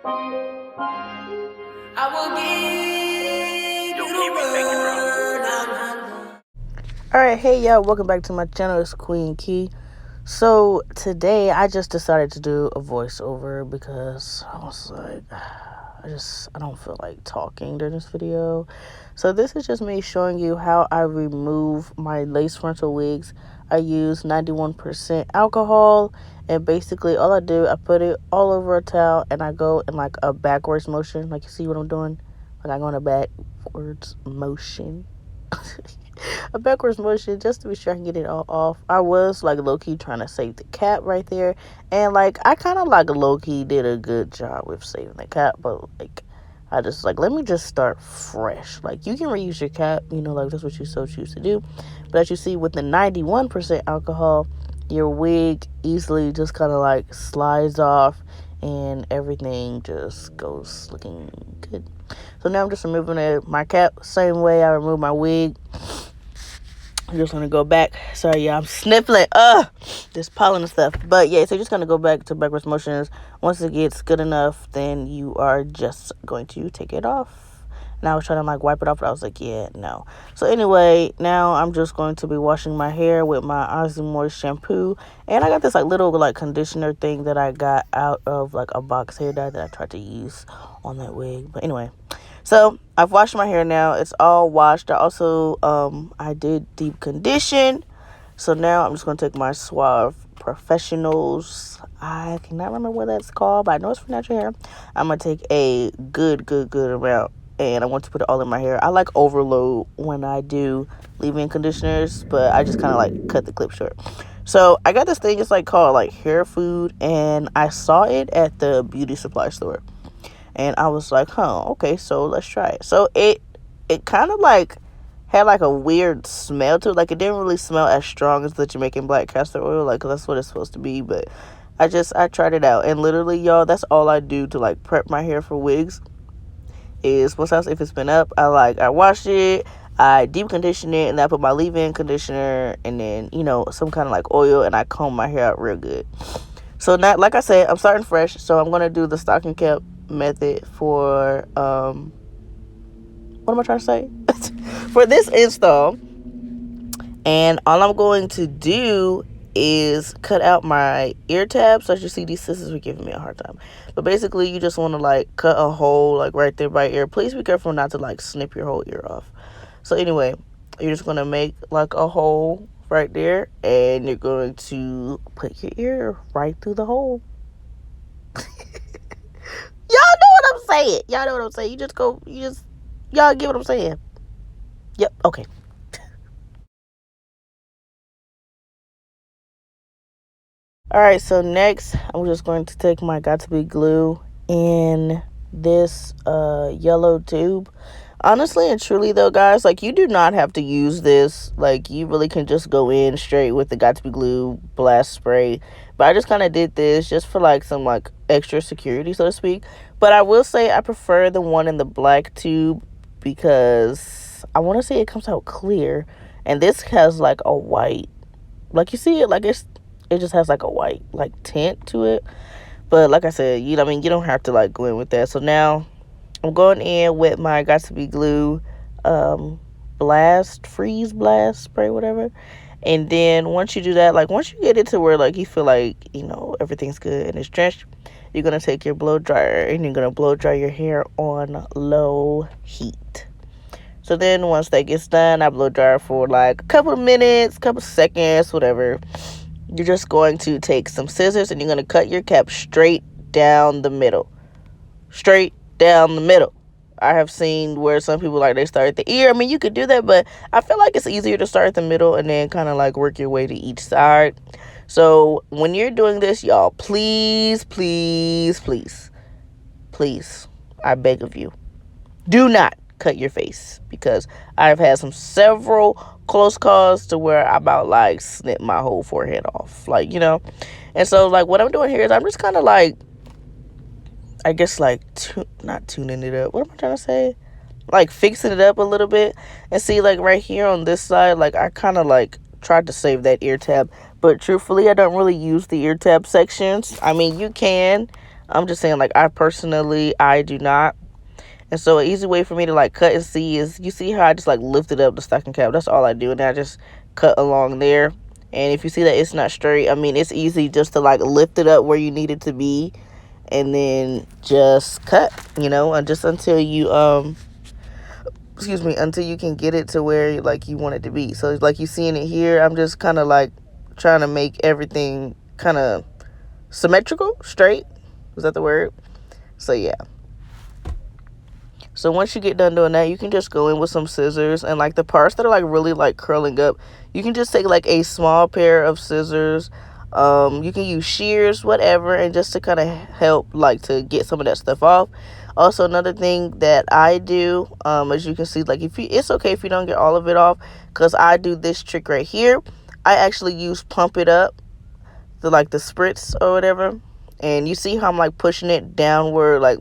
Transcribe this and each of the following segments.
I will give you the world. Alright, hey y'all, welcome back to my channel. It's Queen Kee. So today I just decided to do a voiceover because I was like, I don't feel like talking during this video. So this is just me showing you how I remove my lace frontal wigs. I use 91% alcohol, and basically all I do, I put it all over a towel and I go in like a backwards motion. Like, you see what I'm doing? Like, I go in a backwards motion. A backwards motion just to be sure I can get it all off. I was like low-key trying to save the cap right there, and like I kind of like low-key did a good job with saving the cap, but like I just like, let me just start fresh. Like, you can reuse your cap, you know, like that's what you so choose to do. But as you see, with the 91% alcohol, your wig easily just kind of like slides off and everything just goes looking good. So now I'm just removing my cap same way I remove my wig. I'm just gonna go back. Sorry, yeah, I'm sniffling. This pollen and stuff. But yeah, so you're just gonna go back to backwards motions. Once it gets good enough, then you are just going to take it off. And I was trying to like wipe it off, but I was like, yeah, no. So anyway, now I'm just going to be washing my hair with my Aussie Moist shampoo. And I got this like little like conditioner thing that I got out of like a box hair dye that I tried to use on that wig. But anyway. So I've washed my hair now. It's all washed. I also I did deep condition. So now I'm just gonna take my Suave Professionals. I cannot remember what that's called, but I know it's for natural hair. I'm gonna take a good amount, and I want to put it all in my hair. I like overload when I do leave-in conditioners, but I just kind of like cut the clip short. So I got this thing. It's like called like hair food, and I saw it at the beauty supply store. And I was like, okay, so let's try it. So it kind of like had like a weird smell to it. Like, it didn't really smell as strong as the Jamaican black castor oil. Like, that's what it's supposed to be. But I tried it out. And literally, y'all, that's all I do to like prep my hair for wigs. Is once if it's been up, I wash it, I deep condition it, and then I put my leave-in conditioner and then, you know, some kind of like oil, and I comb my hair out real good. So now, like I said, I'm starting fresh. So I'm going to do the stocking cap method for what am I trying to say? For this install. And all I'm going to do is cut out my ear tabs. So as you see, these sisters were giving me a hard time. But basically, you just want to like cut a hole like right there by ear. Please be careful not to like snip your whole ear off. So anyway, you're just going to make like a hole right there, and you're going to put your ear right through the hole. Y'all know what I'm saying. Y'all know what I'm saying. Y'all get what I'm saying. Yep, okay. Alright, so next, I'm just going to take my Got2b glue in this yellow tube. Honestly and truly though, guys, like, you do not have to use this. Like, you really can just go in straight with the Got2b glue blast spray. But I just kind of did this just for like some like extra security, so to speak. But I will say I prefer the one in the black tube because I want to say it comes out clear, and this has like a white, like, you see it, like it just has like a white like tint to it. But like I said, you don't have to like go in with that. So now I'm going in with my Got2b glue freeze blast spray, whatever. And then once you do that, like once you get it to where like you feel like, you know, everything's good and it's drenched, you're going to take your blow dryer and you're going to blow dry your hair on low heat. So then once that gets done, I blow dry for like a couple of minutes, couple seconds, whatever. You're just going to take some scissors and you're going to cut your cap straight down the middle. Straight down the middle. I have seen where some people like they start at the ear. I mean, you could do that, but I feel like it's easier to start at the middle and then kind of like work your way to each side. So when you're doing this, y'all, please, I beg of you, do not cut your face, because I've had several close calls to where I about like snip my whole forehead off, like, you know. And so like what I'm doing here is I'm just kind of like, I guess like not tuning it up, what am I trying to say, like fixing it up a little bit. And see, like right here on this side, like I kind of like tried to save that ear tab, but truthfully I don't really use the ear tab sections. I mean, you can, I'm just saying, like, I do not. And so an easy way for me to like cut and see is, you see how I just like lifted up the stocking cap? That's all I do. And then I just cut along there. And if you see that it's not straight, I mean, it's easy just to like lift it up where you need it to be, and then just cut, and just until you until you can get it to where like you want it to be. So like you seeing it here, I'm just kind of like trying to make everything kind of symmetrical, straight. Was that the word? So yeah. So once you get done doing that, you can just go in with some scissors, and like the parts that are like really like curling up, you can just take like a small pair of scissors. You can use shears, whatever, and just to kind of help like to get some of that stuff off. Also, another thing that I do, as you can see, like it's okay if you don't get all of it off, because I do this trick right here. I actually use Pump It Up, the spritz or whatever, and you see how I'm like pushing it downward, like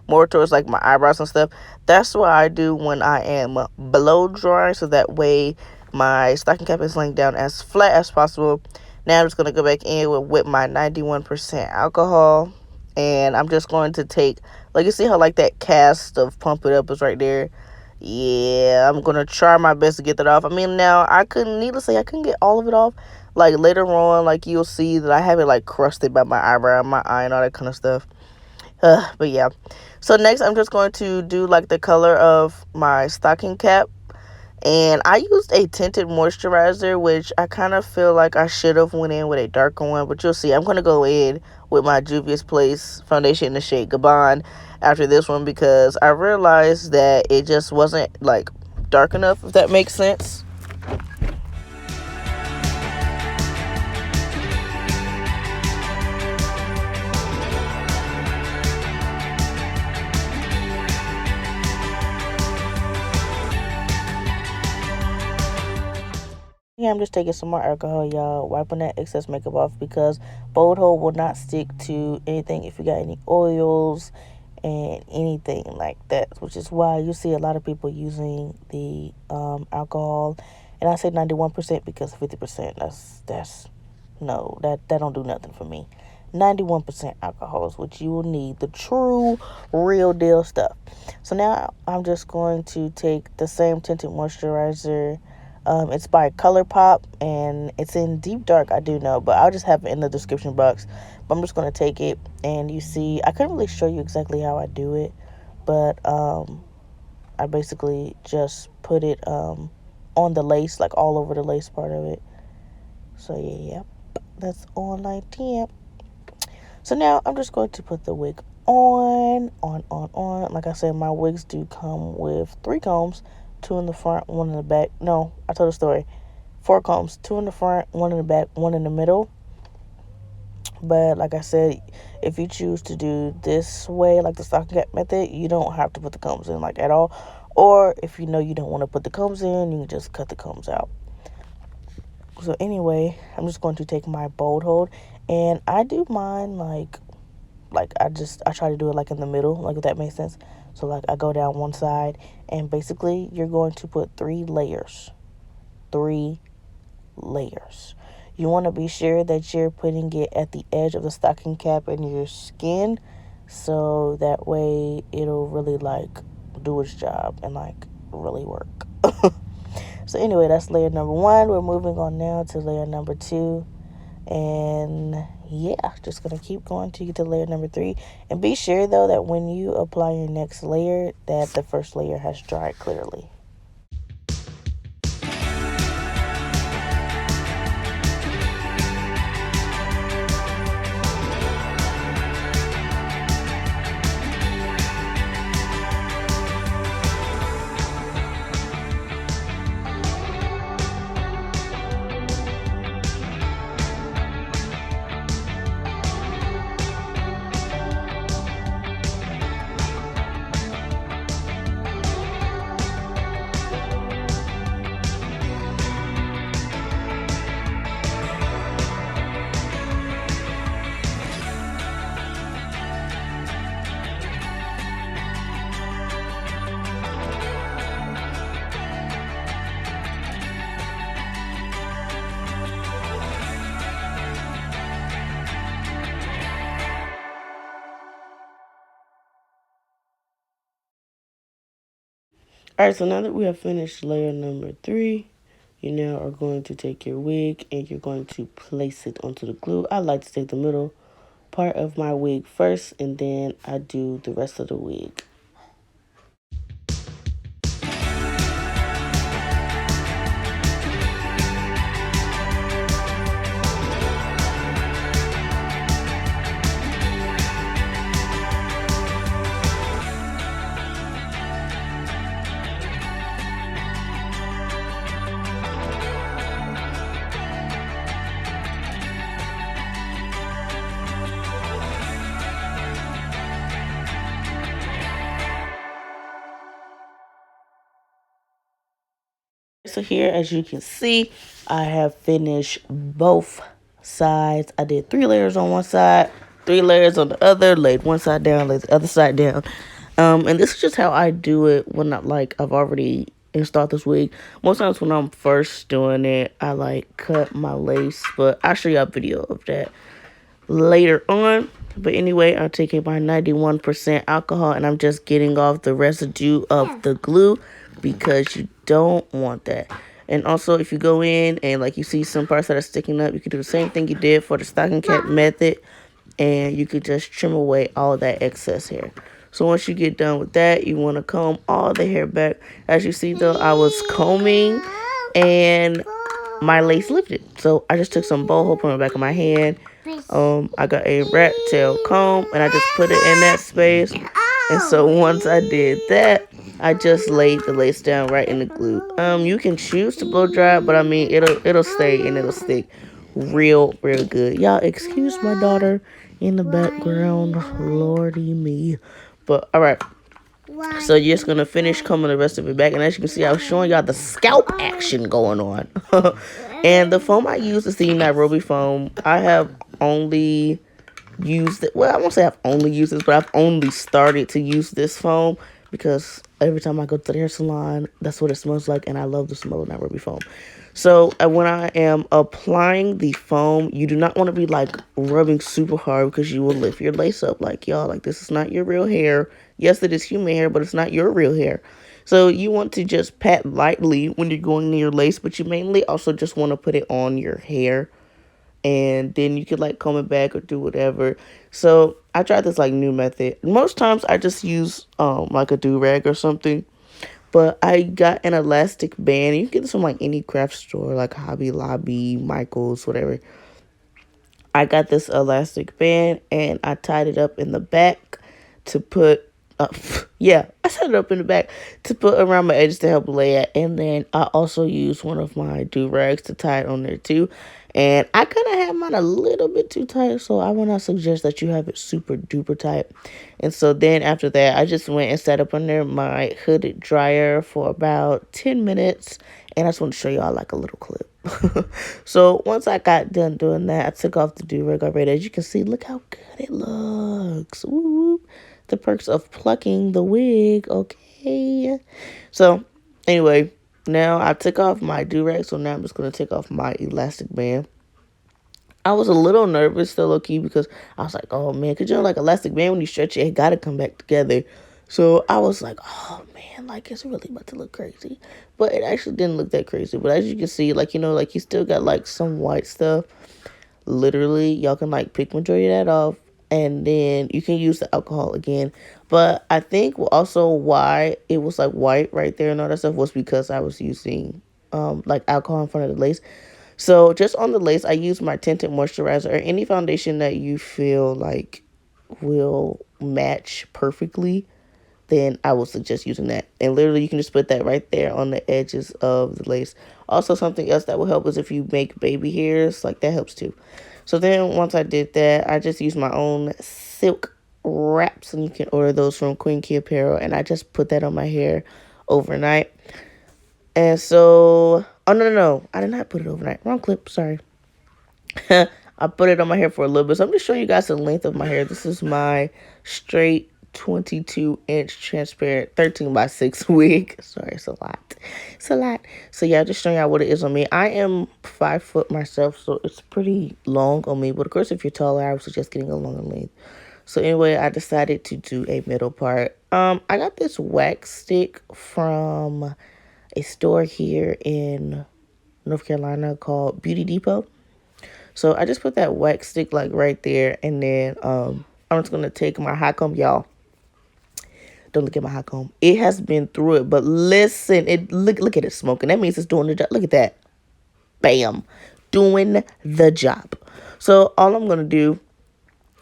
more towards like my eyebrows and stuff. That's what I do when I am blow drying, so that way my stocking cap is laying down as flat as possible. Now I'm just going to go back in with my 91% alcohol, and I'm just going to take, like, you see how like that cast of Pump It Up is right there. Yeah, I'm going to try my best to get that off. I mean, now I couldn't get all of it off. Like later on, like you'll see that I have it like crusted by my eyebrow, my eye, and all that kind of stuff. But yeah. So next, I'm just going to do like the color of my stocking cap. And I used a tinted moisturizer, which I kind of feel like I should have went in with a darker one. But you'll see, I'm going to go in with my Juvia's Place foundation in the shade Gabon after this one, because I realized that it just wasn't like dark enough, if that makes sense. Yeah, I'm just taking some more alcohol, y'all, wiping that excess makeup off, because Bold Hold will not stick to anything if you got any oils and anything like that, which is why you see a lot of people using the alcohol. And I say 91% because 50%, that's no, that don't do nothing for me. 91% alcohol is what you will need, the true real deal stuff. So now I'm just going to take the same tinted moisturizer. It's by Colourpop, and it's in deep dark, I do know, but I'll just have it in the description box. But I'm just going to take it, and you see, I couldn't really show you exactly how I do it, but I basically just put it on the lace, like all over the lace part of it. So yeah, that's on like 10. So now I'm just going to put the wig on. Like I said, my wigs do come with 3 combs. 2 in the front, 1 in the back. No, I told a story. 4 combs, 2 in the front, 1 in the back, 1 in the middle. But like I said, if you choose to do this way, like the stocking cap method, you don't have to put the combs in like at all. Or if you know you don't want to put the combs in, you can just cut the combs out. So anyway, I'm just going to take my Bold Hold, and I do mine like I try to do it like in the middle, like if that makes sense. So like I go down one side, and basically you're going to put 3 layers. 3 layers. You want to be sure that you're putting it at the edge of the stocking cap and your skin, so that way it'll really like do its job and like really work. So anyway, that's layer number 1. We're moving on now to layer number 2. And yeah, just gonna keep going to get to layer number 3. And be sure though that when you apply your next layer, that the first layer has dried clearly. Alright, so now that we have finished layer number 3, you now are going to take your wig and you're going to place it onto the glue. I like to take the middle part of my wig first, and then I do the rest of the wig. So here, as you can see, I have finished both sides. I did 3 layers on one side, 3 layers on the other, laid one side down, laid the other side down. And this is just how I do it when I've already installed this wig. Most times when I'm first doing it, I cut my lace, but I'll show you a video of that later on. But anyway, I'm taking my 91% alcohol and I'm just getting off the residue of the glue because you don't want that. And also, if you go in and you see some parts that are sticking up, you can do the same thing you did for the stocking cap method, and you could just trim away all that excess hair. So once you get done with that, you want to comb all the hair back. As you see though, I was combing and my lace lifted. So I just took some boho hole, put it in the back of my hand. I got a rat tail comb and I just put it in that space. And so once I did that, I just laid the lace down right in the glue. You can choose to blow dry it, but I mean it'll stay and it'll stick real good. Y'all excuse my daughter in the background, lordy me. But alright. So you're just gonna finish combing the rest of it back, and as you can see, I was showing y'all the scalp action going on. And the foam I use is the Nairobi foam. I have only used it. Well, I won't say I've only used this, but I've only started to use this foam because every time I go to the hair salon, that's what it smells like, and I love the smell of Nairobi foam. So when I am applying the foam, you do not want to be rubbing super hard because you will lift your lace up. Y'all, this is not your real hair. Yes, it is human hair, but it's not your real hair. So you want to just pat lightly when you're going near your lace, but you mainly also just want to put it on your hair. And then you could comb it back or do whatever. So I tried this new method. Most times I just use a do-rag or something. But I got an elastic band. You can get this from any craft store, like Hobby Lobby, Michael's, whatever. I got this elastic band and I tied it up in the back to put I set it up in the back to put around my edges to help lay it. And then I also used one of my do-rags to tie it on there too. And I kind of had mine a little bit too tight, so I would not suggest that you have it super duper tight. And so then after that, I just went and set up under my hooded dryer for about 10 minutes. And I just want to show y'all a little clip. So once I got done doing that, I took off the do-rag already. As you can see, look how good it looks. Woo! The perks of plucking the wig, okay? So anyway, now I took off my do-rag, so now I'm just going to take off my elastic band. I was a little nervous still, low-key, because I was like, oh man, because elastic band, when you stretch it, it got to come back together. So I was like, oh man, it's really about to look crazy. But it actually didn't look that crazy. But as you can see, you still got some white stuff. Literally, y'all can pick majority of that off. And then you can use the alcohol again. But I think also why it was white right there and all that stuff was because I was using alcohol in front of the lace. So just on the lace, I use my Tinted Moisturizer or any foundation that you feel will match perfectly. Then I would suggest using that. And literally, you can just put that right there on the edges of the lace. Also, something else that will help is if you make baby hairs, that helps too. So then once I did that, I just used my own silk wraps, and you can order those from Queen Kee Apparel, and I just put that on my hair overnight. And so, oh no, I did not put it overnight. Wrong clip, sorry. I put it on my hair for a little bit. So I'm just showing you guys the length of my hair. This is my straight 22-inch transparent 13x6 wig. Sorry, it's a lot. It's a lot. So yeah, just showing y'all what it is on me. I am 5 foot myself, so it's pretty long on me. But of course, if you're taller, I would suggest getting a longer length. So anyway, I decided to do a middle part. I got this wax stick from a store here in North Carolina called Beauty Depot. So I just put that wax stick like right there, and then I'm just gonna take my hot comb, y'all. Don't look at my hot comb. It has been through it, but listen, it look at it smoking. That means it's doing the job. Look at that. Bam. Doing the job. So all I'm gonna do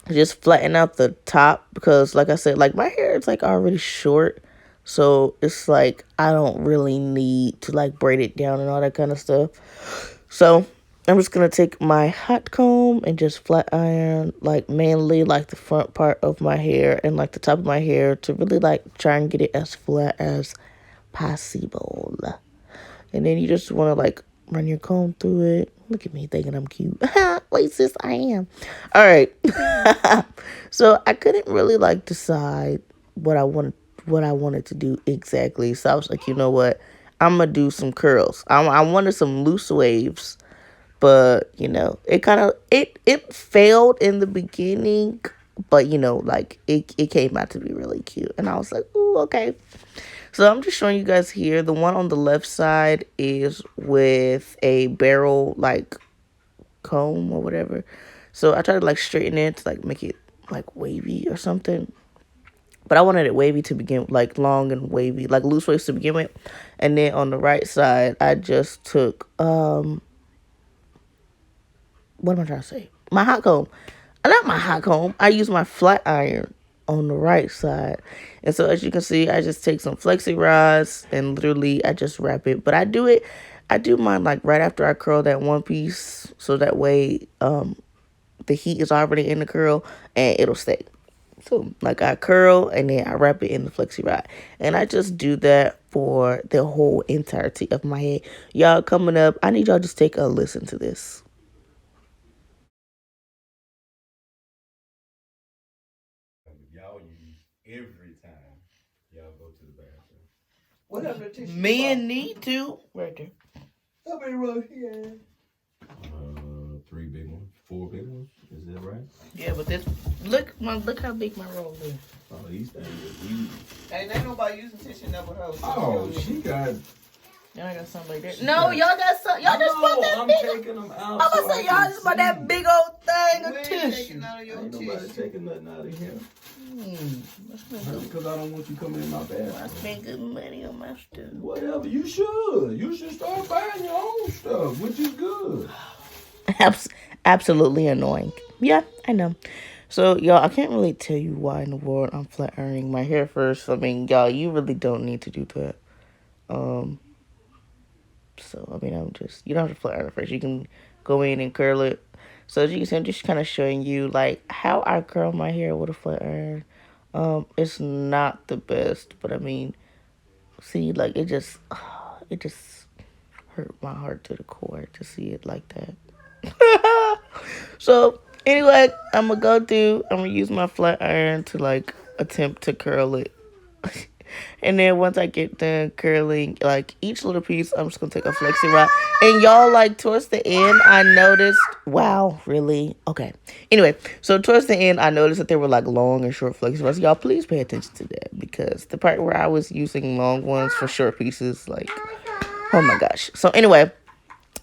is just flatten out the top, because like I said, like my hair is like already short. So it's like I don't really need to like braid it down and all that kind of stuff. So I'm just gonna take my hot comb and just flat iron like mainly like the front part of my hair and like the top of my hair to really like try and get it as flat as possible. And then you just want to like run your comb through it. Look at me thinking I'm cute. Wait, sis, I am. All right. So I couldn't really like decide what I wanted to do exactly. So I was like, you know what? I'm gonna do some curls. I wanted some loose waves, but you know, it kind of it failed in the beginning, but you know, like it came out to be really cute, and I was like, ooh, okay. So I'm just showing you guys here. The one on the left side is with a barrel like comb or whatever. So I tried to like straighten it to like make it like wavy or something. But I wanted it wavy to begin with, like long and wavy, like loose waves to begin with. And then on the right side, I just took what am I trying to say? My hot comb. Not my hot comb. I use my flat iron on the right side. And so as you can see, I just take some flexi rods and literally I just wrap it. But I do mine like right after I curl that one piece. So that way the heat is already in the curl and it'll stay. So like I curl and then I wrap it in the flexi rod. And I just do that for the whole entirety of my head. Y'all coming up, I need y'all just take a listen to this. Y'all use every time y'all go to the bathroom. Whatever tissue. Men need to. Right there. How many rolls he had? 3 big ones, 4 big ones. Is that right? Yeah, but this look how big my roll is. Oh, these things are huge. Ain't nobody using tissue number her. Oh, she got. Y'all got something like that. No, y'all got some. Y'all just bought that I'm big. taking them out. I'm gonna say y'all just bought that big old thing of tissue. Ain't nobody taking nothing out of here. That's Because I don't want you coming in my bathroom. I spend good money on my stuff. Whatever, you should. You should start buying your own stuff, which is good. Absolutely annoying. Yeah, I know. So, y'all, I can't really tell you why in the world I'm flat ironing my hair first. I mean, y'all, you really don't need to do that. So, I mean, you don't have to flat iron first. You can go in and curl it. So, as you can see, I'm just kind of showing you, like, how I curl my hair with a flat iron. It's not the best, but I mean, see, like, it just hurt my heart to the core to see it like that. So, anyway, I'm gonna use my flat iron to, like, attempt to curl it. And then once I get done curling, like, each little piece, I'm just gonna take a flexi rod. And y'all, like, towards the end, I noticed, wow, really? Okay. Anyway, so towards the end, I noticed that they were, like, long and short flexi rods. Y'all, please pay attention to that, because the part where I was using long ones for short pieces, like, oh my gosh. So anyway,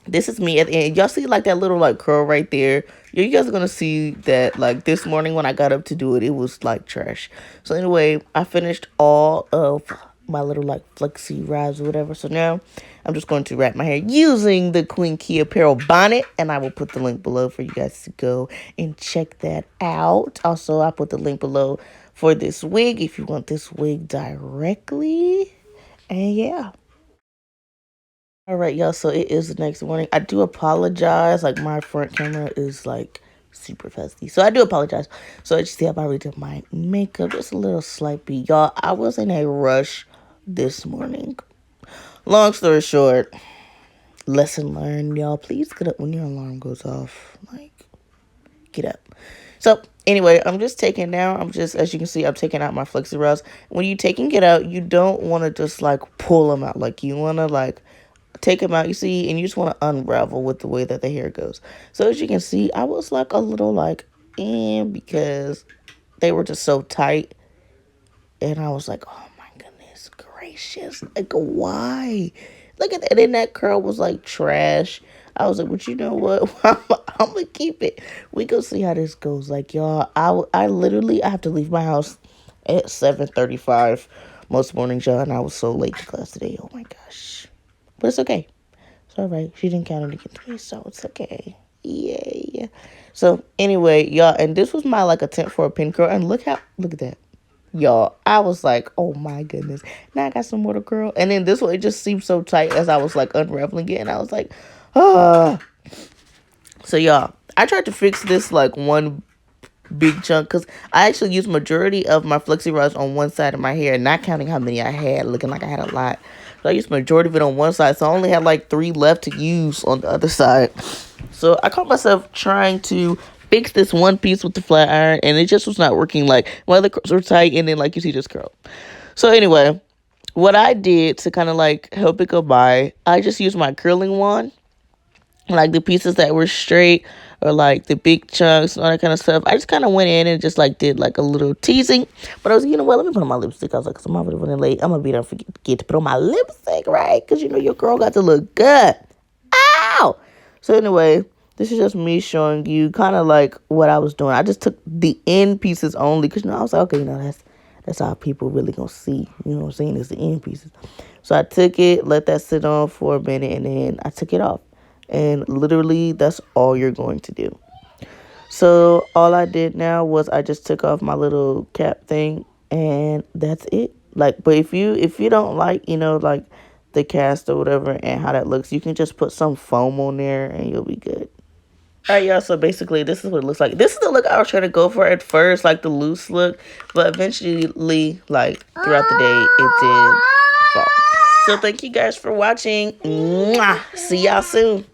this is me at the end. Y'all see like that little like curl right there? You guys are gonna see that like this morning when I got up to do it, it was like trash. So anyway, I finished all of my little like flexi rods or whatever. So now I'm just going to wrap my hair using the Queen Kee apparel bonnet, and I will put the link below for you guys to go and check that out. Also, I put the link below for this wig if you want this wig directly. And yeah. All right, y'all. So it is the next morning. I do apologize. Like, my front camera is like super fuzzy. So I do apologize. So as you see, I've already done my makeup. Just a little slight beat. Y'all, I was in a rush this morning. Long story short, lesson learned, y'all. Please get up when your alarm goes off. Like, get up. So anyway, I'm just taking now. As you can see, I'm taking out my flexi rods. When you taking it out, you don't want to just like pull them out. Like, you want to like take them out, you see, and you just want to unravel with the way that the hair goes. So as you can see, I was like a little like because they were just so tight. And I was like, oh my goodness gracious. Like, why? Look at that. And then that curl was like trash. I was like, but you know what? I'm going to keep it. We go see how this goes. Like, y'all, I literally, I have to leave my house at 7:35 most mornings, y'all. And I was so late to class today. Oh my gosh. But it's okay. It's all right. She didn't count it against me, so it's okay. Yay. So anyway, y'all, and this was my like attempt for a pin curl. And look at that. Y'all, I was like, oh my goodness. Now I got some more to curl. And then this one, it just seemed so tight as I was like unraveling it. And I was like, ah. So y'all, I tried to fix this like one big chunk because I actually used majority of my flexi rods on one side of my hair, not counting how many I had, looking like I had a lot. So I used majority of it on one side, so I only had like 3 left to use on the other side. So I caught myself trying to fix this one piece with the flat iron, and it just was not working. Like, my other curls were tight, and then like you see this curl. So anyway, what I did to kind of like help it go by, I just used my curling wand, like the pieces that were straight or like the big chunks and all that kind of stuff. I just kind of went in and just like did like a little teasing. But I was, you know what, let me put on my lipstick. I was like, cause I'm already running late. I'm gonna be there and forget to put on my lipstick, right? Cause you know your girl got to look good. Ow! So anyway, this is just me showing you kind of like what I was doing. I just took the end pieces only, cause you know I was like, okay, you know that's how people really gonna see. You know what I'm saying? It's the end pieces. So I took it, let that sit on for a minute, and then I took it off. And literally, that's all you're going to do. So all I did now was I just took off my little cap thing, and that's it. Like, but if you don't like, you know, like the cast or whatever and how that looks, you can just put some foam on there and you'll be good. All right, y'all, so basically this is what it looks like. This is the look I was trying to go for at first, like the loose look, but eventually, like throughout the day, it did fall. So thank you guys for watching. Mwah! See y'all soon.